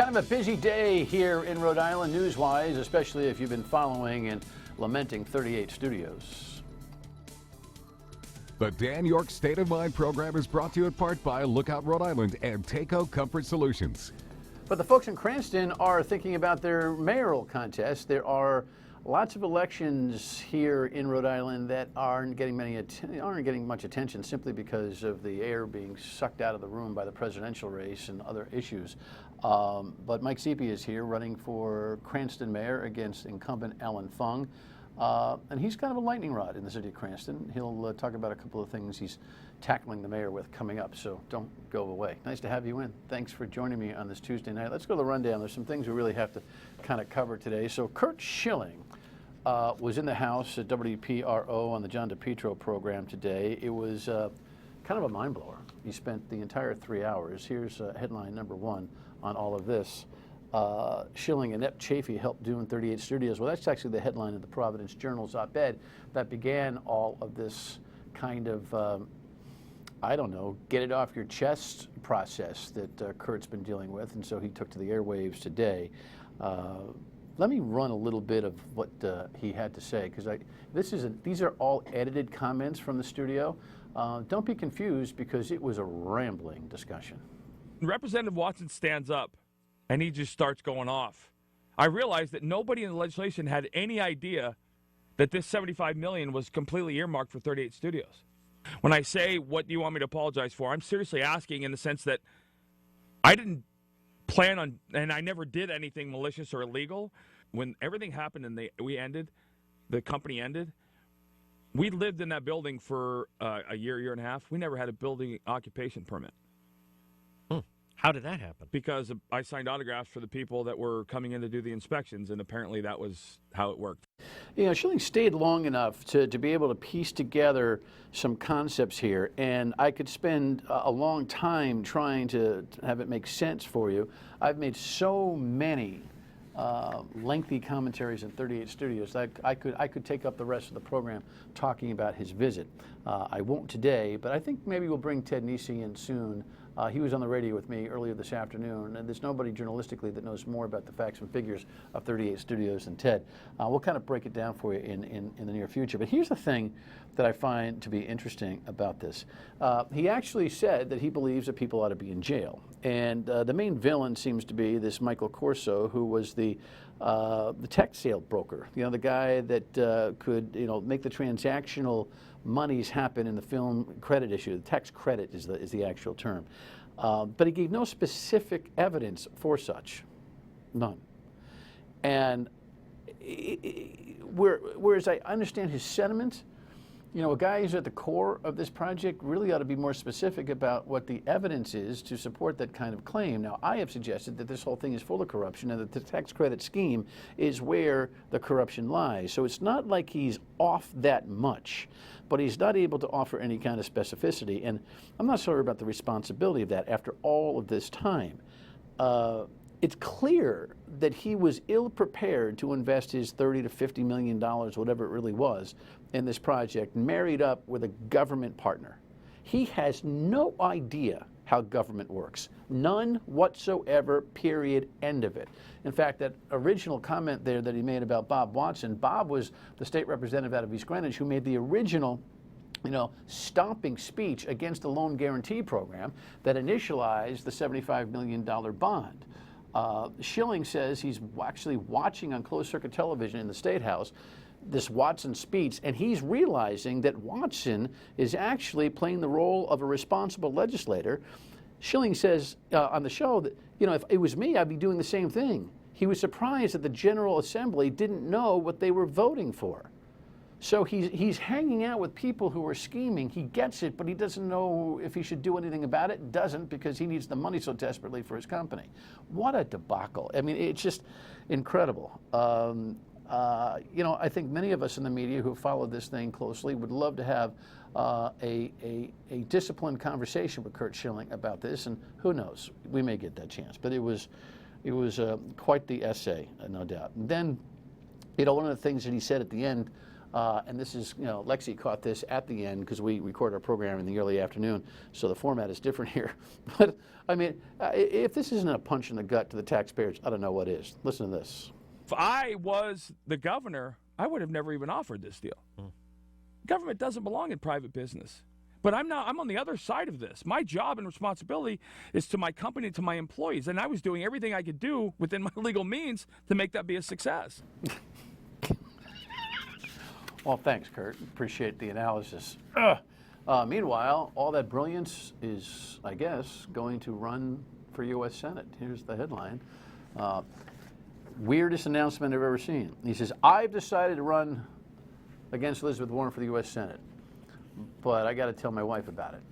Kind of a busy day here in Rhode Island news-wise, especially if you've been following and lamenting 38 studios. The Dan Yorke State of Mind program is brought to you in part by Lookout Rhode Island and Takeo Comfort Solutions. But the folks in Cranston are thinking about their mayoral contest. There are lots of elections here in Rhode Island that aren't getting much attention simply because of the air being sucked out of the room by the presidential race and other issues. But Mike Sepe is here running for Cranston Mayor against incumbent Allan Fung. And he's kind of a lightning rod in the city of Cranston. He'll talk about a couple of things he's tackling the mayor with coming up, so don't go away. Nice to have you in. Thanks for joining me on this Tuesday night. Let's go to the rundown. There's some things we really have to kind of cover today. So Curt Schilling was in the House at WPRO on the John DePietro program today. It was kind of a mind blower. He spent the entire 3 hours. Here's headline number one on all of this. Schilling and Chafee helped doing 38 studios. Well, that's actually the headline of the Providence Journal's op-ed that began all of this kind of, I don't know, get it off your chest process that Curt's been dealing with, and so he took to the airwaves today. Let me run a little bit of what he had to say, because these are all edited comments from the studio. Don't be confused, because it was a rambling discussion. Representative Watson stands up, and he just starts going off. I realized that nobody in the legislation had any idea that this $75 million was completely earmarked for 38 studios. When I say, what do you want me to apologize for, I'm seriously asking in the sense that I didn't plan on, and I never did anything malicious or illegal. When everything happened and the company ended, we lived in that building for a year and a half. We never had a building occupation permit. How did that happen? Because I signed autographs for the people that were coming in to do the inspections, and apparently that was how it worked. You know, Schilling stayed long enough to be able to piece together some concepts here, and I could spend a long time trying to have it make sense for you. I've made so many lengthy commentaries in 38 studios that I could take up the rest of the program talking about his visit. I won't today, but I think maybe we'll bring Ted Nesi in soon. He was on the radio with me earlier this afternoon, and there's nobody journalistically that knows more about the facts and figures of 38 studios than Ted. We'll kind of break it down for you in the near future. But here's the thing that I find to be interesting about this. He actually said that he believes that people ought to be in jail. And the main villain seems to be this Michael Corso, who was the tech sale broker, you know, the guy that could, you know, make the transactional monies happen in the film credit issue. The tax credit is the actual term. But he gave no specific evidence for such. None. And whereas I understand his sentiment, you know, a guy who's at the core of this project really ought to be more specific about what the evidence is to support that kind of claim. Now, I have suggested that this whole thing is full of corruption and that the tax credit scheme is where the corruption lies. So it's not like he's off that much, but he's not able to offer any kind of specificity. And I'm not sure about the responsibility of that after all of this time. It's clear that he was ill-prepared to invest his $30 to $50 million, whatever it really was, in this project, married up with a government partner. He has no idea how government works. None whatsoever, period, end of it. In fact, that original comment there that he made about Bob Watson, Bob was the state representative out of East Greenwich who made the original, you know, stomping speech against the loan guarantee program that initialized the $75 million bond. Schilling says he's actually watching on closed-circuit television in the State House this Watson speech, and he's realizing that Watson is actually playing the role of a responsible legislator. Schilling says on the show that, you know, if it was me, I'd be doing the same thing. He was surprised that the General Assembly didn't know what they were voting for. So he's hanging out with people who are scheming. He gets it, but he doesn't know if he should do anything about it. Doesn't, because he needs the money so desperately for his company. What a debacle. I mean, it's just incredible. You know, I think many of us in the media who followed this thing closely would love to have a disciplined conversation with Curt Schilling about this, and who knows, we may get that chance. But it was quite the essay, no doubt. And then, you know, one of the things that he said at the end And this is, Lexi caught this at the end because we record our program in the early afternoon, so the format is different here. But, I mean, if this isn't a punch in the gut to the taxpayers, I don't know what is. Listen to this. If I was the governor, I would have never even offered this deal. Government doesn't belong in private business. But I'm on the other side of this. My job and responsibility is to my company, to my employees, and I was doing everything I could do within my legal means to make that be a success. Well, thanks, Kurt. Appreciate the analysis. Meanwhile, all that brilliance is, I guess, going to run for U.S. Senate. Here's the headline. Weirdest announcement I've ever seen. He says, I've decided to run against Elizabeth Warren for the U.S. Senate, but I got to tell my wife about it.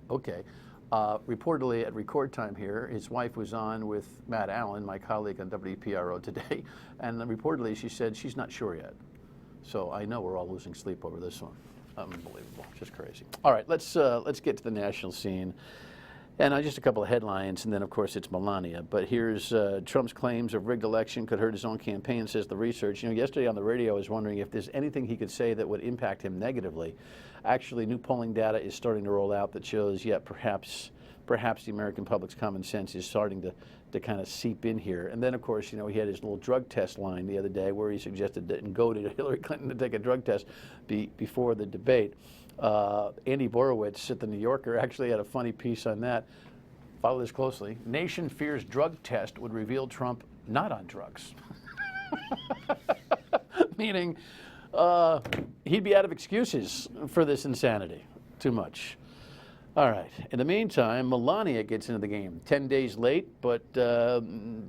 Okay. Reportedly, at record time here, his wife was on with Matt Allen, my colleague on WPRO today, and reportedly she said she's not sure yet. So I know we're all losing sleep over this one. Unbelievable, just crazy. All right, let's get to the national scene. And just a couple of headlines, and then, of course, it's Melania. But here's Trump's claims of rigged election could hurt his own campaign, says the research. Yesterday on the radio, I was wondering if there's anything he could say that would impact him negatively. Actually, new polling data is starting to roll out that shows, perhaps the American public's common sense is starting to kind of seep in here. And then, of course, he had his little drug test line the other day where he suggested didn't go to Hillary Clinton to take a drug test before the debate. Andy Borowitz at the New Yorker actually had a funny piece on that. Follow this closely. Nation fears drug test would reveal Trump not on drugs. Meaning he'd be out of excuses for this insanity. Too much. All right. In the meantime, Melania gets into the game. 10 days late, but, 2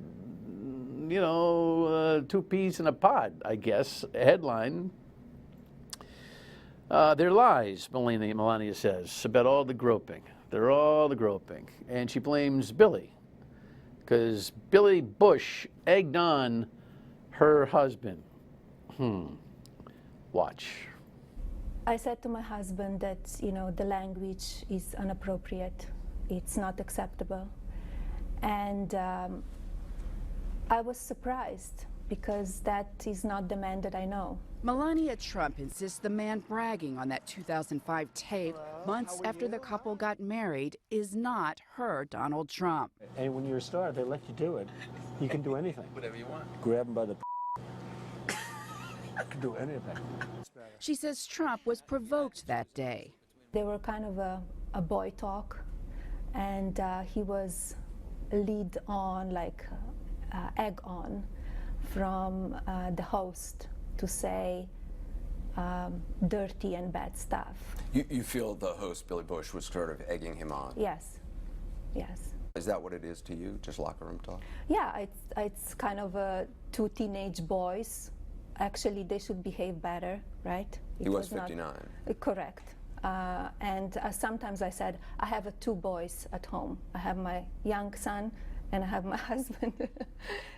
peas in a pod, I guess. Headline. They're lies, Melania says, about all the groping. They're all the groping. And she blames Billy, because Billy Bush egged on her husband. Watch. I said to my husband that, the language is inappropriate. It's not acceptable. And I was surprised, because that is not the man that I know. Melania Trump insists the man bragging on that 2005 tape months after the couple got married is not her Donald Trump. And when you're a star, they let you do it. You can do anything. Whatever you want. Grab him by the I can do anything. She says Trump was provoked that day. They were kind of a boy talk, and he was lead on, egg on, from the host to say dirty and bad stuff. You feel the host, Billy Bush, was sort of egging him on? Yes. Is that what it is to you, just locker room talk? Yeah, it's kind of two teenage boys. Actually, they should behave better, right? He was 59. Correct. And sometimes I said, I have 2 boys at home. I have my young son and I have my husband.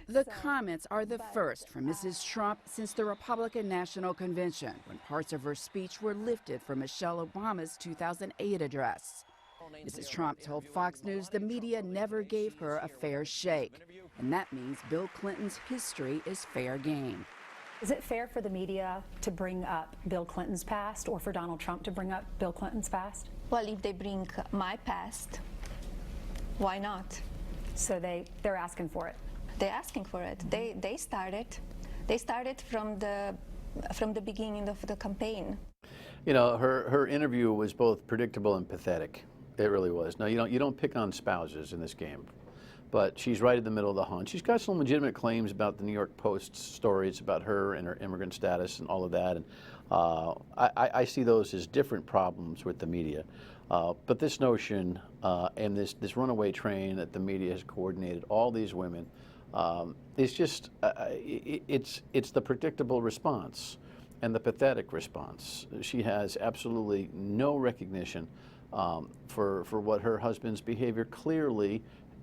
The comments are the first from Mrs. Trump since the Republican National Convention, when parts of her speech were lifted from Michelle Obama's 2008 address. Mrs. Trump told Fox News the media never gave her a fair shake, and that means Bill Clinton's history is fair game. Is it fair for the media to bring up Bill Clinton's past, or for Donald Trump to bring up Bill Clinton's past? Well, if they bring my past, why not? So they're asking for it. They're asking for it. They started. They started from the beginning of the campaign. Her interview was both predictable and pathetic. It really was. Now, you don't pick on spouses in this game, but she's right in the middle of the hunt. She's got some legitimate claims about the New York Post stories about her and her immigrant status and all of that, and I see those as different problems with the media. But this notion and this runaway train that the media has coordinated all these women is just it's the predictable response and the pathetic response. She has absolutely no recognition for what her husband's behavior clearly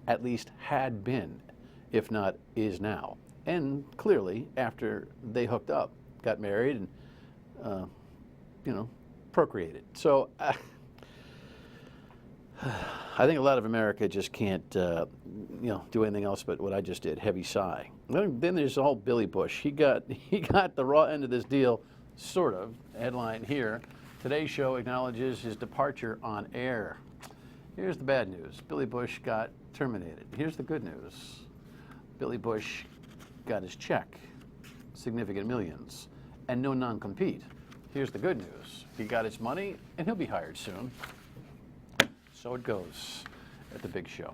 at least had been, if not is now. And clearly, after they hooked up, got married, and procreated. So I think a lot of America just can't, do anything else but what I just did. Heavy sigh. Then there's the whole Billy Bush. He got the raw end of this deal, sort of. Headline here: Today's Show acknowledges his departure on air. Here's the bad news: Billy Bush got terminated. Here's the good news: Billy Bush got his check, significant millions, and no non-compete. Here's the good news: he got his money, and he'll be hired soon. So it goes at the big show.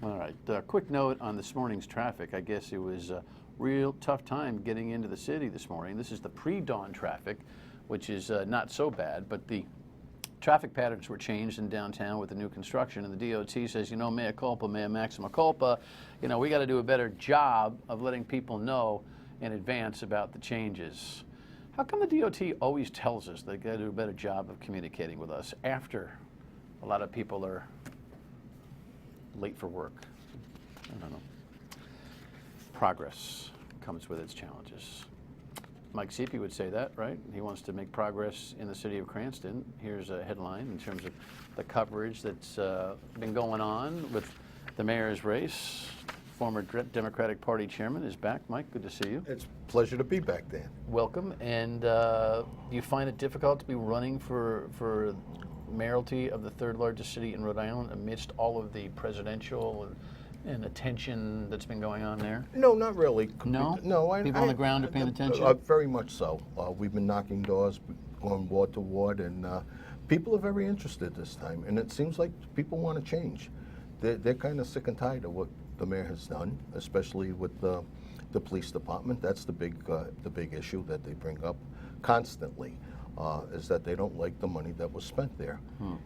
All right, quick note on this morning's traffic. I guess it was a real tough time getting into the city this morning. This is the pre-dawn traffic, which is not so bad, but the traffic patterns were changed in downtown with the new construction, and the DOT says, mea culpa, mea maxima culpa. We got to do a better job of letting people know in advance about the changes. How come the DOT always tells us they got to do a better job of communicating with us after a lot of people are late for work? I don't know. Progress comes with its challenges. Mike Sepe would say that, right? He wants to make progress in the city of Cranston. Here's a headline in terms of the coverage that's been going on with the mayor's race. Former Democratic Party chairman is back. Mike, good to see you. It's a pleasure to be back, Dan. Welcome. And you find it difficult to be running for mayoralty of the third largest city in Rhode Island amidst all of the presidential and attention that's been going on there? No, not really. No? No. People on the ground are paying attention? Very much so. We've been knocking doors, going ward to ward, and people are very interested this time. And it seems like people want to change. They're kind of sick and tired of what the mayor has done, especially with the police department. That's the big issue that they bring up constantly. Is that they don't like the money that was spent there.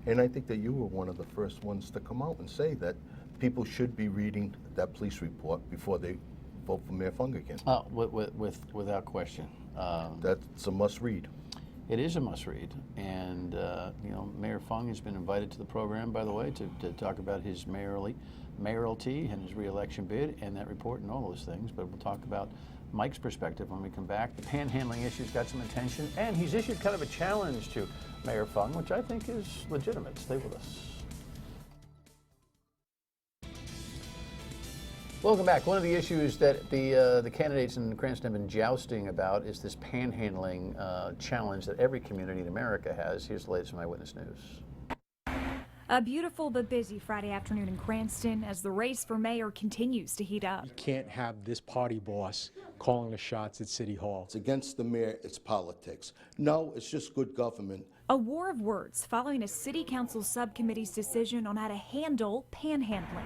And I think that you were one of the first ones to come out and say that people should be reading that police report before they vote for Mayor Fung again. Without question. That's a must read. It is a must read. And, Mayor Fung has been invited to the program, by the way, to talk about his mayoralty and his re-election bid and that report and all those things. But we'll talk about Mike's perspective when we come back. The panhandling issue's got some attention, and he's issued kind of a challenge to Mayor Fung, which I think is legitimate. Stay with us. Welcome back. One of the issues that the candidates in Cranston have been jousting about is this panhandling challenge that every community in America has. Here's the latest from Eyewitness News. A beautiful but busy Friday afternoon in Cranston as the race for mayor continues to heat up. You can't have this party boss calling the shots at City Hall. It's against the mayor, it's politics. No, it's just good government. A war of words following a city council subcommittee's decision on how to handle panhandling.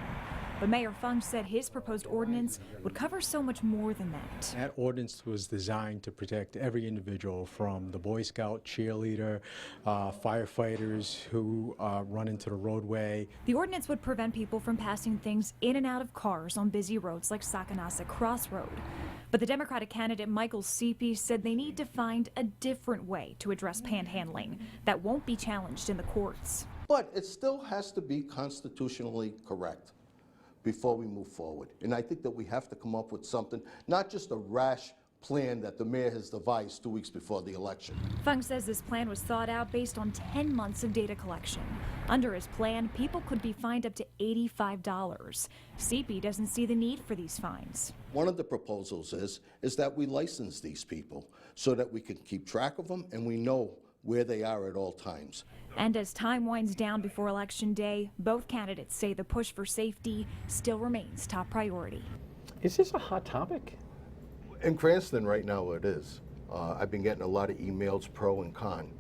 But Mayor Fung said his proposed ordinance would cover so much more than that. That ordinance was designed to protect every individual, from the Boy Scout, cheerleader, firefighters who run into the roadway. The ordinance would prevent people from passing things in and out of cars on busy roads like Sakanasa Crossroad. But the Democratic candidate Michael Sepe said they need to find a different way to address panhandling that won't be challenged in the courts. But it still has to be constitutionally correct before we move forward. And I think that we have to come up with something, not just a rash plan that the mayor has devised 2 weeks before the election. Fung says this plan was thought out based on 10 months of data collection. Under his plan, people could be fined up to $85. Sepe doesn't see the need for these fines. One of the proposals is that we license these people so that we can keep track of them and we know where they are at all times. And as time winds down before Election Day, both candidates say the push for safety still remains top priority. Is this a hot topic? In Cranston right now it is. I've been getting a lot of emails pro and con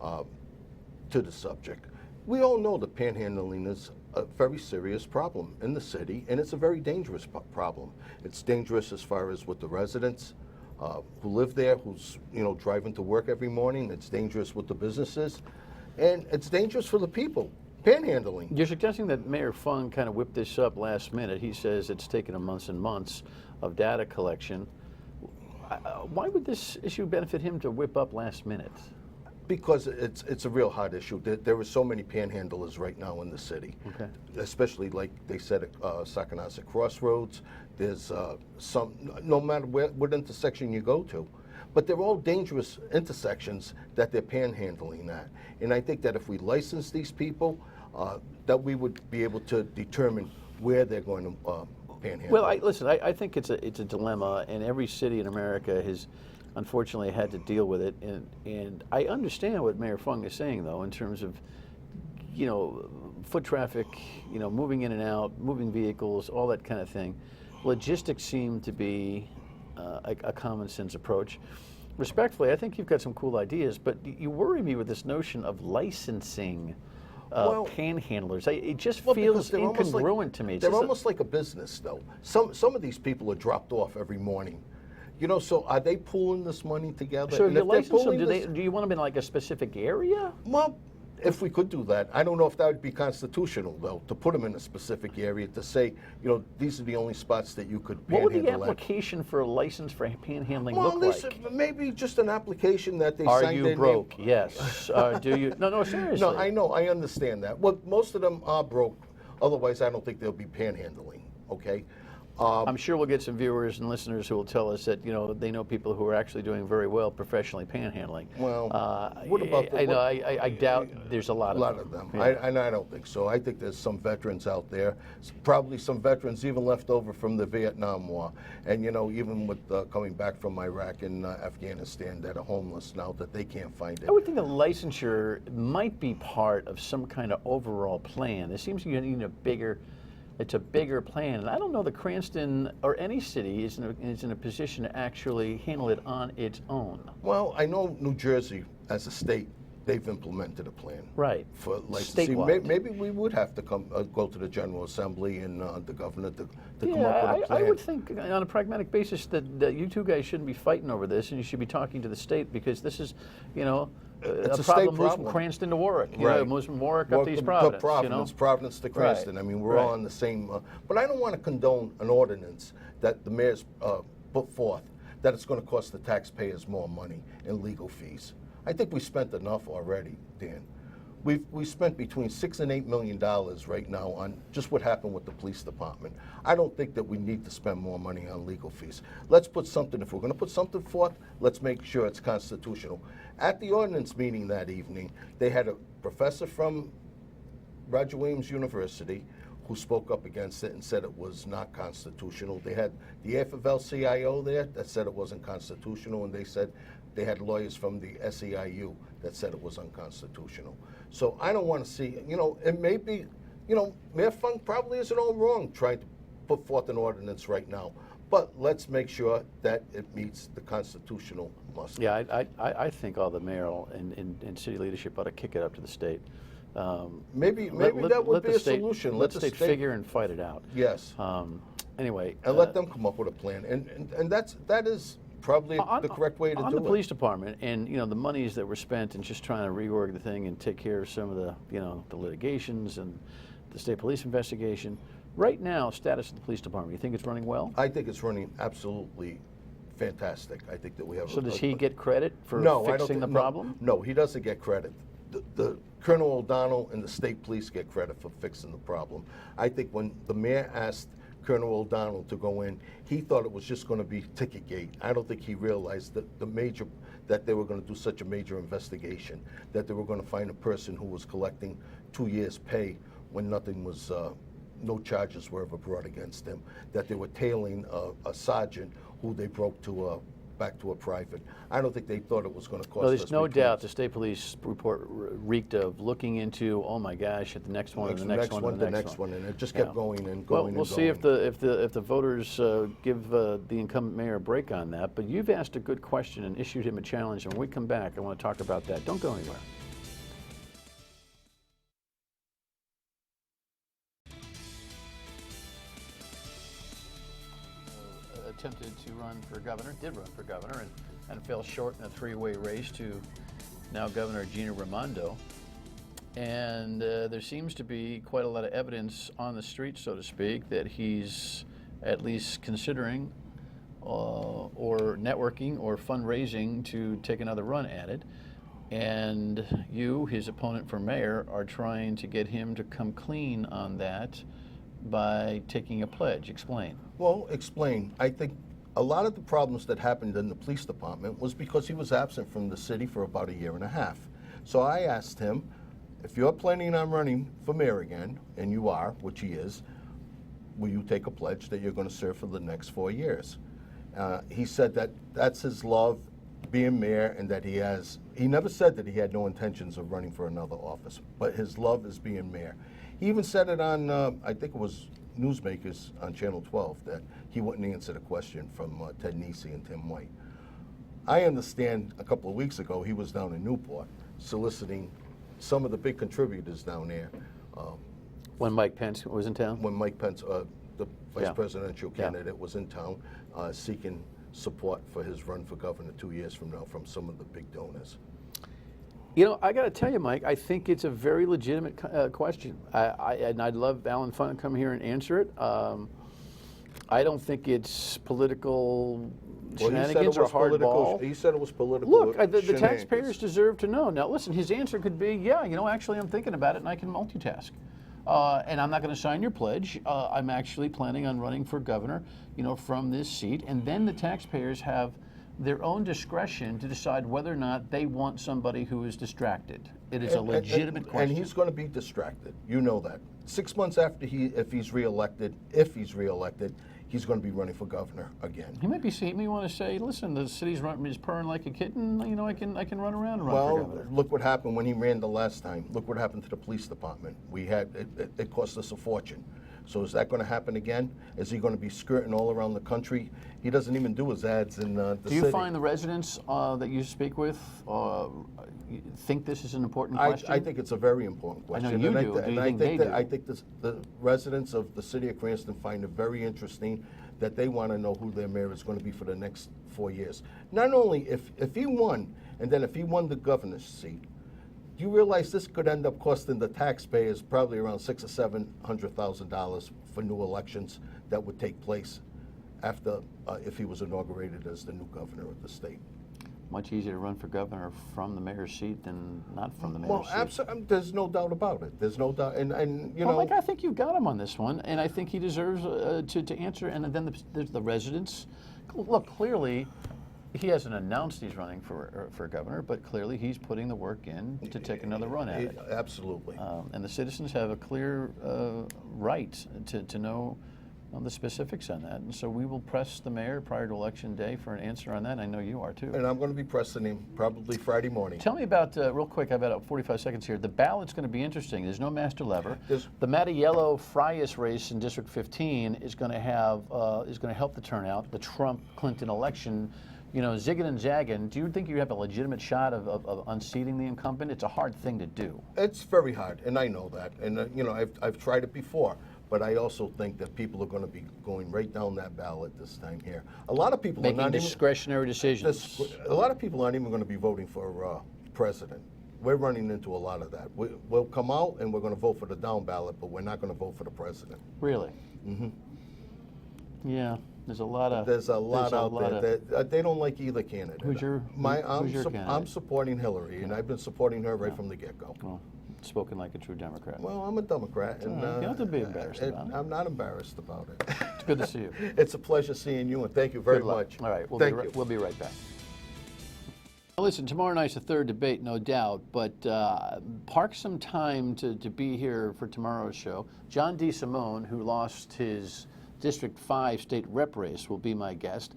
to the subject. We all know that panhandling is a very serious problem in the city, and it's a very dangerous problem. It's dangerous as far as with the residents who live there, who's driving to work every morning. It's dangerous with the businesses, and it's dangerous for the people. Panhandling. You're suggesting that Mayor Fung kind of whipped this up last minute. He says it's taken him months and months of data collection. Why would this issue benefit him to whip up last minute? Because it's a real hot issue. There are so many panhandlers right now in the city, okay. Especially like they said at Sakanasa Crossroads. There's some, no matter what intersection you go to, but they're all dangerous intersections that they're panhandling at. And I think that if we license these people, that we would be able to determine where they're going to panhandle. Well, listen, I think it's a dilemma, and every city in America has unfortunately had to deal with it. And I understand what Mayor Fung is saying, though, in terms of, you know, foot traffic, you know, moving in and out, moving vehicles, all that kind of thing. Logistics seem to be a common sense approach. Respectfully, I think you've got some cool ideas, but you worry me with this notion of licensing panhandlers. It just feels incongruent to me. They're almost like a business, though. Some of these people are dropped off every morning. You know, so are they pooling this money together? So if you license them, do you want them in like a specific area? Well, if we could do that, I don't know if that would be constitutional, though, to put them in a specific area, to say, you know, these are the only spots that you could panhandle. What would the application for a license for panhandling look like? Maybe just an application that they Are signed you their broke? name. Yes. Do you? No, seriously. No, I know, I understand that. Well, most of them are broke. Otherwise, I don't think they'll be panhandling, okay? I'm sure we'll get some viewers and listeners who will tell us that, you know, they know people who are actually doing very well professionally panhandling. Well, what about I doubt there's a lot of them. Yeah. I don't think so. I think there's some veterans out there, probably some veterans even left over from the Vietnam War, and, you know, even with coming back from Iraq and Afghanistan that are homeless now that they can't find it. I would think a licensure might be part of some kind of overall plan. It seems you need it's a bigger plan, and I don't know that Cranston or any city is in a position to actually handle it on its own. Well, I know New Jersey, as a state, they've implemented a plan. Right. For licensing. Statewide. Maybe we would have to go to the General Assembly and the governor to come up with a plan. I would think, on a pragmatic basis, that you two guys shouldn't be fighting over this, and you should be talking to the state, because this is, you know, it's a problem state moves problem. from Cranston to Warwick. You Right. know, it moves from Warwick up to East Providence. Providence to Cranston. Right. I mean, we're all on the same. But I don't want to condone an ordinance that the mayor's put forth that it's going to cost the taxpayers more money in legal fees. I think we spent enough already, Dan. We spent between $6 and $8 million right now on just what happened with the police department. I don't think that we need to spend more money on legal fees. Let's put something, if we're going to put something forth, let's make sure it's constitutional. At the ordinance meeting that evening, they had a professor from Roger Williams University who spoke up against it and said it was not constitutional. They had the AFL-CIO there that said it wasn't constitutional, and they said they had lawyers from the SEIU that said it was unconstitutional. So I don't want to see, you know, it may be, you know, Mayor Fung probably isn't all wrong trying to put forth an ordinance right now, but let's make sure that it meets the constitutional muster. Yeah, I think all the mayoral and city leadership ought to kick it up to the state. Maybe that would be a solution. Let the state figure and fight it out. Yes. Anyway. And let them come up with a plan, and that is probably the correct way to do it. On the police department, and, you know, the monies that were spent in just trying to reorg the thing and take care of some of the, you know, the litigations and the state police investigation. Right now, status of the police department, you think it's running well? I think it's running absolutely fantastic. I think that we have. So does he get credit for fixing the problem? No, he doesn't get credit. The Colonel O'Donnell and the state police get credit for fixing the problem. I think when the mayor asked Colonel O'Donnell to go in, he thought it was just going to be Ticketgate. I don't think he realized that that they were going to do such a major investigation, that they were going to find a person who was collecting 2 years' pay when nothing was, no charges were ever brought against him, that they were tailing a sergeant who they broke to back to a private. I don't think they thought it was going to cost us. Well, there's no doubt the state police report reeked of looking into, oh my gosh, at the next one, and the next one, and the next one, and it just kept going and going. Well, and we'll going. see if the voters give the incumbent mayor a break on that. But you've asked a good question and issued him a challenge, and when we come back, I want to talk about that. Don't go anywhere. Attempted to run for governor, did run for governor, and fell short in a three-way race to now Governor Gina Raimondo. And there seems to be quite a lot of evidence on the street, so to speak, that he's at least considering or networking or fundraising to take another run at it. And you, his opponent for mayor, are trying to get him to come clean on that by taking a pledge. Explain. Well, explain. I think a lot of the problems that happened in the police department was because he was absent from the city for about 1.5 years. So I asked him, if you're planning on running for mayor again, and you are, which he is, will you take a pledge that you're going to serve for the next 4 years? He said that that's his love, being mayor, and that he never said that he had no intentions of running for another office, but his love is being mayor. He even said it on, I think it was Newsmakers on Channel 12, that he wouldn't answer the question from Ted Nesi and Tim White. I understand a couple of weeks ago he was down in Newport soliciting some of the big contributors down there. When Mike Pence was in town? When Mike Pence, the vice presidential candidate, was in town seeking support for his run for governor 2 years from now from some of the big donors. You know, I got to tell you, Mike, I think it's a very legitimate question. And I'd love Allan Fung to come here and answer it. I don't think it's political shenanigans or hardball. He said it was political. Look, the taxpayers deserve to know. Now, listen, his answer could be, yeah, you know, actually I'm thinking about it and I can multitask. And I'm not going to sign your pledge. I'm actually planning on running for governor, you know, from this seat. And then the taxpayers have their own discretion to decide whether or not they want somebody who is distracted. It is a legitimate question. And he's going to be distracted. You know that. 6 months after if he's reelected, he's going to be running for governor again. He might be seeing me want to say, listen, the city's is purring like a kitten. You know, I can run around and run for governor. Well, look what happened when he ran the last time. Look what happened to the police department. It cost us a fortune. So is that going to happen again? Is he going to be skirting all around the country? He doesn't even do his ads in the city. Do you find the residents that you speak with think this is an important question? I think it's a very important question. I know you do. Do you think they do? I think the residents of the city of Cranston find it very interesting that they want to know who their mayor is going to be for the next 4 years. Not only if he won, and then if he won the governor's seat, do you realize this could end up costing the taxpayers probably around $600,000 or $700,000 for new elections that would take place after if he was inaugurated as the new governor of the state? Much easier to run for governor from the mayor's seat than not from the mayor's seat. Well, absolutely. There's no doubt about it. There's no doubt. And you know, Mike, I think you've got him on this one, and I think he deserves to answer. And then there's the residents. Look, clearly, he hasn't announced he's running for governor, but clearly he's putting the work in to take another run at it. Absolutely. And the citizens have a clear right to know the specifics on that. And so we will press the mayor prior to election day for an answer on that. I know you are too. And I'm going to be pressing him probably Friday morning. Tell me about, real quick, I've got 45 seconds here. The ballot's going to be interesting. There's no master lever. The Mattiello-Frias race in District 15 is going to help the turnout. The Trump-Clinton election, you know, zigging and zagging. Do you think you have a legitimate shot of unseating the incumbent? It's a hard thing to do. It's very hard, and I know that. And you know, I've tried it before. But I also think that people are going to be going right down that ballot this time here. A lot of people making are not discretionary decisions. A lot of people aren't even going to be voting for president. We're running into a lot of that. We'll come out and we're going to vote for the down ballot, but we're not going to vote for the president. Really? Mm-hmm. Yeah. There's a lot out there. They don't like either candidate. Who's your candidate? I'm supporting Hillary, and I've been supporting her right from the get-go. Well, spoken like a true Democrat. Well, I'm a Democrat. And, you don't have to be embarrassed about it. I'm not embarrassed about it. It's good to see you. It's a pleasure seeing you, and thank you very much. All right, we'll be right back. Listen, tomorrow night's the third debate, no doubt, but park some time to be here for tomorrow's show. John DeSimone, who lost his District 5 state rep race, will be my guest.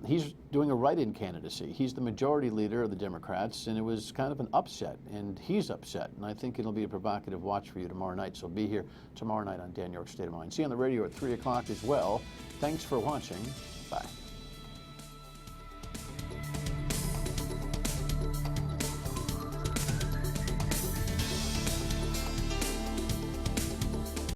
He's doing a write-in candidacy. He's the majority leader of the Democrats, and it was kind of an upset, and he's upset. And I think it'll be a provocative watch for you tomorrow night. So be here tomorrow night on Dan Yorke's State of Mind. See you on the radio at 3 o'clock as well. Thanks for watching. Bye.